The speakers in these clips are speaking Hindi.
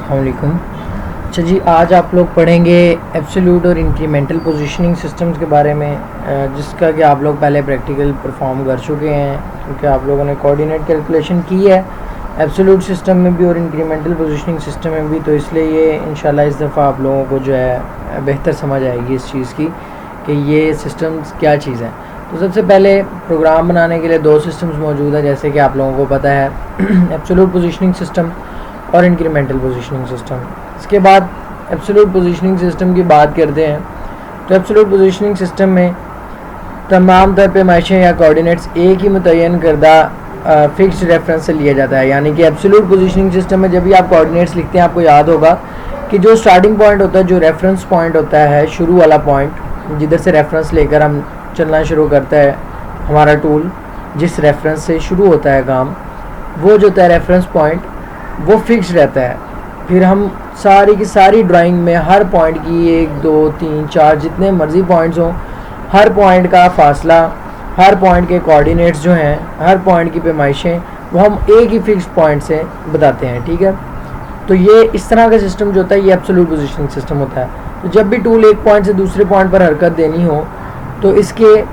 अस्सलामुअलैकुम। अच्छा जी, आज आप लोग पढ़ेंगे एब्सोल्यूट और इंक्रीमेंटल पोजीशनिंग सिस्टम्स के बारे में, जिसका कि आप लोग पहले प्रैक्टिकल परफॉर्म कर चुके हैं, क्योंकि आप लोगों ने कोऑर्डिनेट कैलकुलेशन की है एब्सोल्यूट सिस्टम में भी और इंक्रीमेंटल पोजीशनिंग सिस्टम में भी। तो इसलिए ये इंशाल्लाह इस दफ़ा आप लोगों को जो है बेहतर समझ आएगी इस चीज़ की कि ये सिस्टम्स क्या चीज़ है। तो सबसे पहले प्रोग्राम बनाने के लिए दो सिस्टम्स मौजूद हैं, जैसे कि आप लोगों को पता है, एब्सोल्यूट पोजीशनिंग सिस्टम और इंक्रीमेंटल पोजीशनिंग सिस्टम। इसके बाद एब्सोल्यूट पोजीशनिंग सिस्टम की बात करते हैं। तो एब्सोल्यूट पोजीशनिंग सिस्टम में तमाम तर पैमाइशें या कोऑर्डिनेट्स एक ही मुतय्यन करदा फिक्स्ड रेफरेंस से लिया जाता है। यानी कि एब्सोल्यूट पोजीशनिंग सिस्टम में जब भी आप कोऑर्डिनेट्स लिखते हैं, आपको याद होगा कि जो स्टार्टिंग पॉइंट होता है, जो रेफरेंस पॉइंट होता है, शुरू वाला पॉइंट, जिधर से रेफरेंस लेकर हम चलना शुरू करता है हमारा टूल, जिस रेफरेंस से शुरू होता है काम, वो जो होता है रेफरेंस पॉइंट, वो फिक्स रहता है। फिर हम सारी की सारी ड्राइंग में हर पॉइंट की 1 2 3 4 जितने मर्ज़ी पॉइंट्स हों, हर पॉइंट का फासला, हर पॉइंट के कोऑर्डिनेट्स जो हैं, हर पॉइंट की पैमाइशें, वो हम एक ही फिक्स पॉइंट से बताते हैं। ठीक है, तो ये इस तरह का सिस्टम जो होता है, ये एब्सोल्यूट पोजीशनिंग सिस्टम होता है। तो जब भी टूल एक पॉइंट से दूसरे पॉइंट पर हरकत देनी हो, तो इसके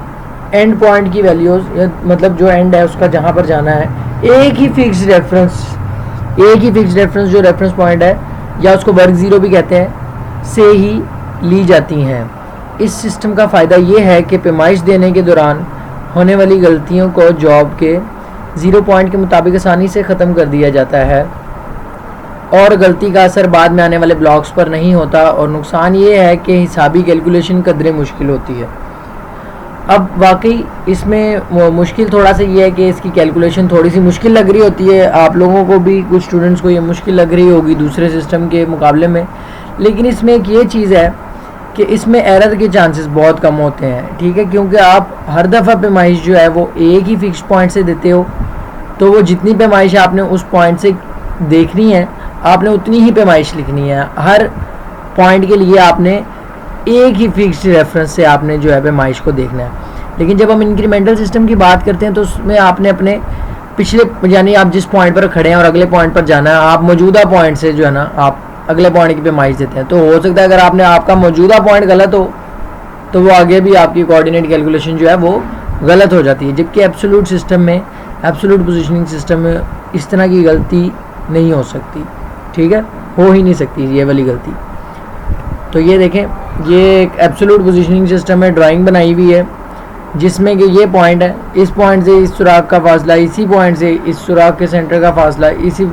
एंड पॉइंट की वैल्यूज़, मतलब जो एंड है उसका जहाँ पर जाना है, एक ही फिक्स रेफरेंस जो रेफरेंस पॉइंट है, या उसको वर्ग ज़ीरो भी कहते हैं, से ही ली जाती हैं। इस सिस्टम का फ़ायदा ये है कि पैमाइश देने के दौरान होने वाली गलतियों को जॉब के ज़ीरो पॉइंट के मुताबिक आसानी से ख़त्म कर दिया जाता है और गलती का असर बाद में आने वाले ब्लॉक्स पर नहीं होता। और नुकसान ये है कि हिसाबी कैलकुलेशन कदरे मुश्किल होती है। अब वाकई इसमें मुश्किल थोड़ा सा ये है कि इसकी कैलकुलेशन थोड़ी सी मुश्किल लग रही होती है, आप लोगों को भी, कुछ स्टूडेंट्स को ये मुश्किल लग रही होगी दूसरे सिस्टम के मुकाबले में। लेकिन इसमें एक ये चीज़ है कि इसमें एरर के चांसेस बहुत कम होते हैं। ठीक है, क्योंकि आप हर दफ़ा पैमाइश जो है वो एक ही फिक्स पॉइंट से देते हो, तो वो जितनी पैमाइश आपने उस पॉइंट से देखनी है, आपने उतनी ही पैमाइश लिखनी है। हर पॉइंट के लिए आपने एक ही फिक्स्ड रेफरेंस से आपने जो है पैमाइश को देखना है। लेकिन जब हम इंक्रीमेंटल सिस्टम की बात करते हैं, तो उसमें आपने अपने पिछले, यानी आप जिस पॉइंट पर खड़े हैं और अगले पॉइंट पर जाना है, आप मौजूदा पॉइंट से जो है ना, आप अगले पॉइंट की पैमाइश देते हैं। तो हो सकता है अगर आपने आपका मौजूदा पॉइंट गलत हो, तो वो आगे भी आपकी कोऑर्डिनेट कैलकुलेशन जो है वो गलत हो जाती है। जबकि एब्सोल्यूट सिस्टम में, एब्सोल्यूट पोजीशनिंग सिस्टम में इस तरह की गलती नहीं हो सकती। ठीक है, हो ही नहीं सकती ये वाली गलती। तो ये देखें, ये एक एब्सोल्यूट पोजीशनिंग सिस्टम है, ड्राइंग बनाई हुई है, जिसमें कि ये पॉइंट है, इस पॉइंट से इस सुराख का फासला, इसी पॉइंट से इस सुराख के सेंटर का फासला, इसी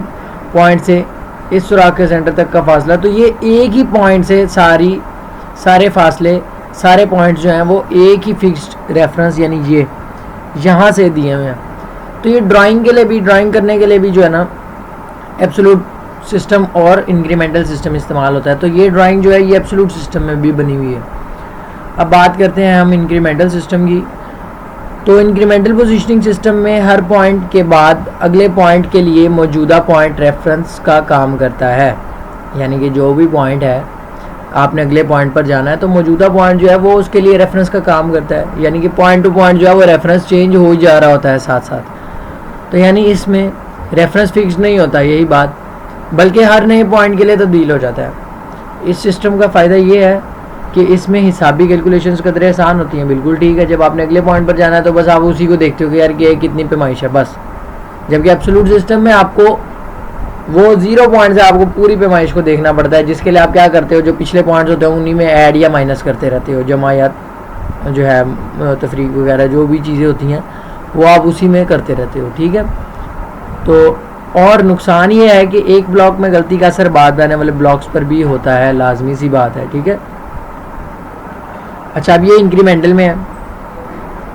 पॉइंट से इस सुराख के सेंटर तक का फासला। तो ये एक ही पॉइंट से सारे फासले, सारे पॉइंट्स जो हैं वो एक ही फिक्स्ड रेफरेंस, यानी ये यहाँ से दिए हुए हैं। तो ये ड्राइंग के लिए भी, ड्राइंग करने के लिए भी जो है ना, एब्सोल्यूट सिस्टम और इंक्रीमेंटल सिस्टम इस्तेमाल होता है। तो ये ड्राइंग जो है ये एब्सोल्यूट सिस्टम में भी बनी हुई है। अब बात करते हैं हम इंक्रीमेंटल सिस्टम की। तो इंक्रीमेंटल पोजीशनिंग सिस्टम में हर पॉइंट के बाद अगले पॉइंट के लिए मौजूदा पॉइंट रेफरेंस का काम करता है। यानी कि जो भी पॉइंट है, आपने अगले पॉइंट पर जाना है, तो मौजूदा पॉइंट जो है वो उसके लिए रेफरेंस का काम करता है। यानी कि पॉइंट टू पॉइंट जो है वो रेफरेंस चेंज हो जा रहा होता है साथ साथ। तो यानी इसमें रेफरेंस फिक्स नहीं होता, यही बात, बल्कि हर नए पॉइंट के लिए तब्दील हो जाता है। इस सिस्टम का फ़ायदा ये है कि इसमें हिसाबी कैलकुलेशंस कदरे आसान होती हैं। बिल्कुल ठीक है, जब आपने अगले पॉइंट पर जाना है तो बस आप उसी को देखते हो कि यार कि कितनी पैमाइश है, बस। जबकि एब्सोल्यूट सिस्टम में आपको वो ज़ीरो पॉइंट से आपको पूरी पैमाइश को देखना पड़ता है, जिसके लिए आप क्या करते हो, जो पिछले पॉइंट्स होते हैं उन्हीं में ऐड या माइनस करते रहते हो, जमा या जो है तफरीक वगैरह जो भी चीज़ें होती हैं वो आप उसी में करते रहते हो। ठीक है, तो और नुकसान ये है कि एक ब्लॉक में गलती का असर बाद आने वाले ब्लॉक्स पर भी होता है, लाजमी सी बात है। ठीक है, अच्छा, अब ये इंक्रीमेंटल में है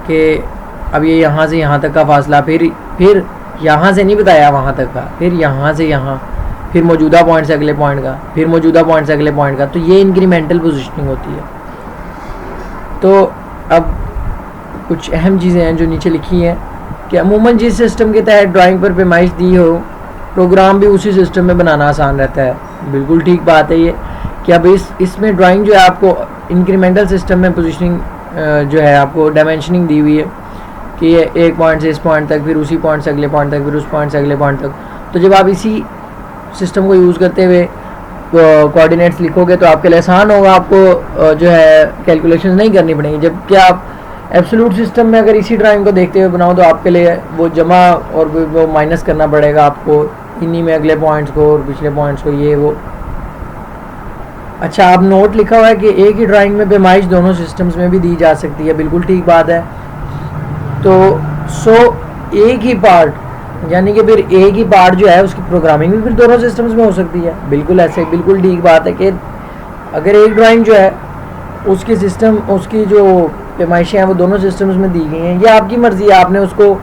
कि अब ये यहाँ से यहाँ तक का फासला, फिर यहाँ से नहीं बताया वहाँ तक का, फिर यहाँ से यहाँ, फिर मौजूदा पॉइंट से अगले पॉइंट का, फिर मौजूदा पॉइंट से अगले पॉइंट का। तो ये इंक्रीमेंटल पोजीशनिंग होती है। तो अब कुछ अहम चीज़ें हैं जो नीचे लिखी हैं कि अमूमन जिस सिस्टम के तहत ड्राइंग पर पैमाइश दी हो, प्रोग्राम भी उसी सिस्टम में बनाना आसान रहता है। बिल्कुल ठीक बात है ये कि अब इसमें ड्राइंग जो है आपको इंक्रीमेंटल सिस्टम में पोजीशनिंग जो है आपको डायमेंशनिंग दी हुई है कि ये एक पॉइंट से इस पॉइंट तक, फिर उसी पॉइंट से अगले पॉइंट तक, फिर उस पॉइंट से अगले पॉइंट तक। तो जब आप इसी सिस्टम को यूज़ करते हुए कोऑर्डिनेट्स लिखोगे तो आपके लिए आसान होगा, आपको जो है कैलकुलेशन नहीं करनी पड़ेगी। जबकि आप एब्सोल्यूट सिस्टम में अगर इसी ड्राइंग को देखते हुए बनाओ तो आपके लिए वो जमा और वो माइनस करना पड़ेगा आपको, इन्हीं में अगले पॉइंट्स को और पिछले पॉइंट्स को, ये वो। अच्छा, आप नोट लिखा हुआ है कि एक ही ड्राइंग में पैमाइश दोनों सिस्टम्स में भी दी जा सकती है, बिल्कुल ठीक बात है। तो एक ही पार्ट, यानी कि फिर एक ही पार्ट जो है उसकी प्रोग्रामिंग भी फिर दोनों सिस्टम्स में हो सकती है, बिल्कुल ऐसे, बिल्कुल ठीक बात है कि अगर एक ड्राइंग जो है उसकी सिस्टम, उसकी जो पैमाइशें हैं वो दोनों सिस्टम्स में दी गई हैं, ये आपकी मर्ज़ी है, आपने उसको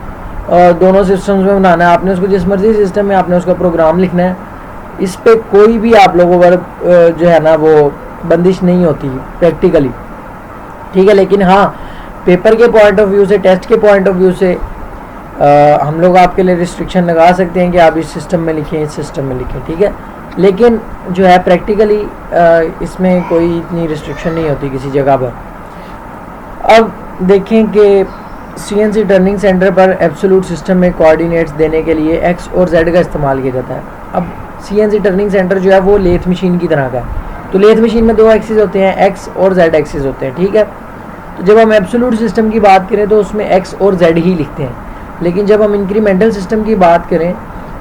दोनों सिस्टम्स में बनाना है, आपने उसको जिस मर्ज़ी सिस्टम में आपने उसका प्रोग्राम लिखना है। इस पर कोई भी आप लोगों पर जो है ना वो बंदिश नहीं होती प्रैक्टिकली, ठीक है। लेकिन हाँ, पेपर के पॉइंट ऑफ व्यू से, टेस्ट के पॉइंट ऑफ व्यू से हम लोग आपके लिए रिस्ट्रिक्शन लगा सकते हैं कि आप इस सिस्टम में लिखें, इस सिस्टम में लिखें, ठीक है। लेकिन जो है प्रैक्टिकली इसमें कोई इतनी रिस्ट्रिक्शन नहीं होती किसी जगह पर। अब देखें कि CNC टर्निंग सेंटर पर एब्सोल्यूट सिस्टम में कोऑर्डिनेट्स देने के लिए X और Z का इस्तेमाल किया जाता है। अब CNC टर्निंग सेंटर जो है वो लेथ मशीन की तरह का है। तो लेथ मशीन में दो एक्सिस होते हैं, X और Z एक्सिस होते हैं, ठीक है। तो जब हम एब्सोल्यूट सिस्टम की बात करें तो उसमें X और Z ही लिखते हैं। लेकिन जब हम इंक्रीमेंटल सिस्टम की बात करें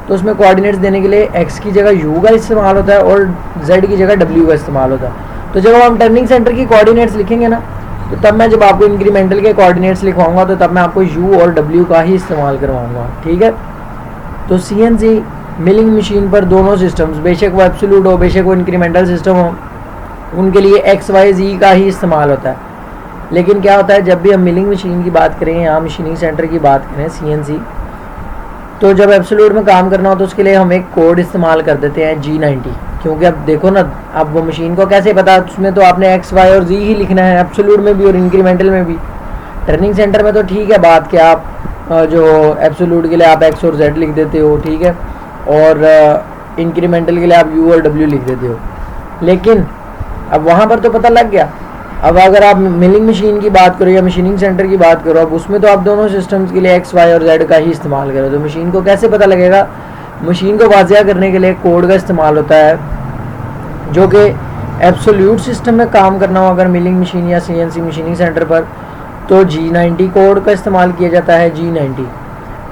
तो उसमें कोऑर्डिनेट्स देने के लिए X की जगह U का इस्तेमाल होता है और Z की जगह W का इस्तेमाल होता है। तो जब हम टर्निंग सेंटर की कोऑर्डिनेट्स लिखेंगे ना, तो तब मैं जब आपको इंक्रीमेंटल के कोऑर्डिनेट्स लिखवाऊंगा तो तब मैं आपको U और W का ही इस्तेमाल करवाऊंगा, ठीक है। तो CNC मिलिंग मशीन पर दोनों सिस्टम्स, बेशक वो एब्सोल्यूट हो, बेशक वो इंक्रीमेंटल सिस्टम हो, उनके लिए X, Y, Z का ही इस्तेमाल होता है। लेकिन क्या होता है, जब भी हम मिलिंग मशीन की बात करें या मशीनिंग सेंटर की बात करें CNC, तो जब एब्सोल्यूट में काम करना हो तो उसके लिए हम एक कोड इस्तेमाल कर देते हैं G90। क्योंकि अब देखो ना, अब वो मशीन को कैसे पता, उसमें तो आपने X, Y और Z ही लिखना है, एब्सोल्यूट में भी और इंक्रीमेंटल में भी। टर्निंग सेंटर में तो ठीक है बात कि आप जो एब्सोल्यूट के लिए आप X और Z लिख देते हो, ठीक है, और इंक्रीमेंटल के लिए आप U और W लिख देते हो। लेकिन अब वहाँ पर तो पता लग गया। अब अगर आप मिलिंग मशीन की बात करो या मशीनिंग सेंटर की बात करो, अब उसमें तो आप दोनों सिस्टम्स के लिए X, Y और Z का ही इस्तेमाल करो, तो मशीन को कैसे पता लगेगा? मशीन को वाज़िया करने के लिए कोड का इस्तेमाल होता है, जो कि एब्सोल्यूट सिस्टम में काम करना हो अगर मिलिंग मशीन या CNC मशीनिंग सेंटर पर, तो G90 कोड का इस्तेमाल किया जाता है, G90।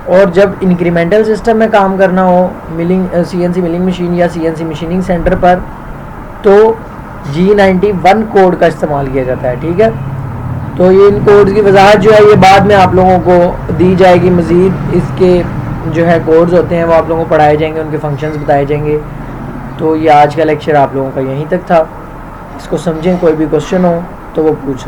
और जब इंक्रीमेंटल सिस्टम में काम करना हो CNC मिलिंग मशीन या CNC मशीनिंग सेंटर पर, तो G91 कोड का इस्तेमाल किया जाता है, ठीक है। तो ये इन कोड्स की वजाहत जो है ये बाद में आप लोगों को दी जाएगी, मज़ीद इसके जो है कोड्स होते हैं वो आप लोगों को पढ़ाए जाएंगे, उनके फंक्शंस बताए जाएंगे। तो ये आज का लेक्चर आप लोगों का यहीं तक था, इसको समझें, कोई भी क्वेश्चन हो तो वो पूछ सकते हैं।